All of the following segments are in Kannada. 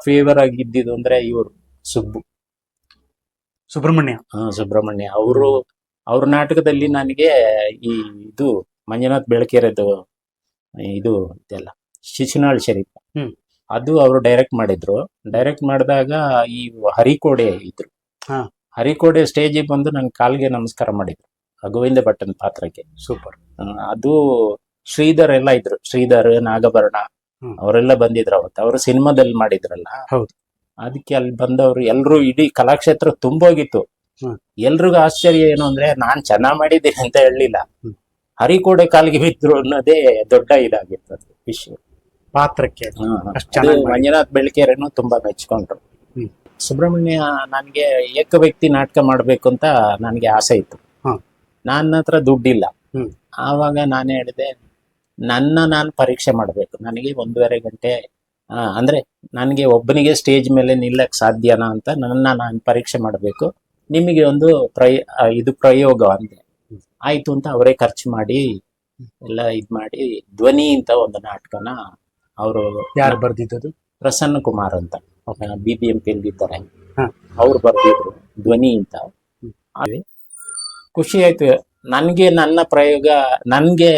ಫೇವರ್ ಆಗಿದ್ದಿದ್ದು ಅಂದ್ರೆ ಇವರು ಸುಬ್ರಹ್ಮಣ್ಯ. ಸುಬ್ರಹ್ಮಣ್ಯ ಅವ್ರ ನಾಟಕದಲ್ಲಿ ನನಗೆ ಈ ಇದು ಮಂಜುನಾಥ್ ಬೆಳಕೆರೆದು ಇದು ಇದೆಲ್ಲ ಶಿಶುನಾಳ್ ಶರೀಫ್ ಹ್ಮ್. ಅದು ಅವರು ಡೈರೆಕ್ಟ್ ಮಾಡಿದ್ರು. ಡೈರೆಕ್ಟ್ ಮಾಡಿದಾಗ ಈ ಹರಿಕೋಡೆ ಇದ್ರು. ಹಾ. ಹರಿಕೋಡೆ ಸ್ಟೇಜಿಗೆ ಬಂದು ನನ್ ಕಾಲ್ಗೆ ನಮಸ್ಕಾರ ಮಾಡಿದ್ರು ಗೋವಿಂದ ಭಟ್ಟನ್ ಪಾತ್ರಕ್ಕೆ. ಸೂಪರ್. ಅದು ಶ್ರೀಧರ್ ಎಲ್ಲ ಇದ್ರು, ಶ್ರೀಧರ್, ನಾಗಭರಣ ಅವರೆಲ್ಲ ಬಂದಿದ್ರು ಅವತ್ತು. ಅವರು ಸಿನಿಮಾದಲ್ಲಿ ಮಾಡಿದ್ರಲ್ಲ. ಹೌದು. ಅದಕ್ಕೆ ಅಲ್ಲಿ ಬಂದವರು ಎಲ್ರು ಇಡೀ ಕಲಾಕ್ಷೇತ್ರ ತುಂಬೋಗಿತ್ತು. ಎಲ್ರಿಗೂ ಆಶ್ಚರ್ಯ ಏನು ಅಂದ್ರೆ ನಾನ್ ಚೆನ್ನಾಗ್ ಮಾಡಿದ್ದೀನಿ ಅಂತ ಹೇಳಲಿಲ್ಲ, ಹರಿಕೋಡೆ ಕಾಲಿಗೆ ಬಿದ್ರು ಅನ್ನೋದೇ ದೊಡ್ಡ ಇದಾಗಿತ್ತು ಅದು ವಿಷಯ. ಪಾತ್ರಕ್ಕೆ ಮಂಜುನಾಥ್ ಬೆಳಕೆರೆನು ತುಂಬಾ ಮೆಚ್ಕೊಂಡ್ರು. ಸುಬ್ರಹ್ಮಣ್ಯ ನನ್ಗೆ ಏಕ ವ್ಯಕ್ತಿ ನಾಟಕ ಮಾಡ್ಬೇಕು ಅಂತ ನನ್ಗೆ ಆಸೆ ಇತ್ತು. ನನ್ನ ಹತ್ರ ದುಡ್ಡಿಲ್ಲ. ಆವಾಗ ನಾನು ಹೇಳಿದೆ, ನಾನು ಪರೀಕ್ಷೆ ಮಾಡ್ಬೇಕು, ನನಗೆ 1.5 ಗಂಟೆ ಅಂದ್ರೆ ನನಗೆ ಒಬ್ಬನಿಗೆ ಸ್ಟೇಜ್ ಮೇಲೆ ನಿಲ್ಲಕ್ ಸಾಧ್ಯನಾ ಅಂತ ನಾನು ಪರೀಕ್ಷೆ ಮಾಡಬೇಕು, ನಿಮಗೆ ಒಂದು ಇದು ಪ್ರಯೋಗ ಅಂದೆ. ಆಯ್ತು ಅಂತ ಅವರೇ ಖರ್ಚು ಮಾಡಿ ಎಲ್ಲ ಇದ್ ಮಾಡಿ ಧ್ವನಿ ಅಂತ ಒಂದು ನಾಟಕನ ಅವರು ಯಾರು ಬರ್ದಿದ್ದದು? ಪ್ರಸನ್ನ ಕುಮಾರ್ ಅಂತ BBMP ಇದ್ದಾರೆ, ಅವ್ರು ಬರ್ದಿದ್ರು ಧ್ವನಿ ಅಂತ. ಖುಷಿ ಆಯ್ತು ನನ್ಗೆ, ನನ್ನ ಪ್ರಯೋಗ ನನ್ಗೆ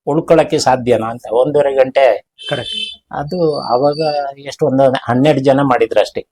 ಉಳ್ಕೊಳಕ್ಕೆ ಸಾಧ್ಯನಾ ಅಂತ. 1.5 ಗಂಟೆ ಕರೆಕ್ಟ್. ಅದು ಅವಾಗ ಎಷ್ಟು ಒಂದು 12 ಜನ ಮಾಡಿದ್ರು ಅಷ್ಟೇ.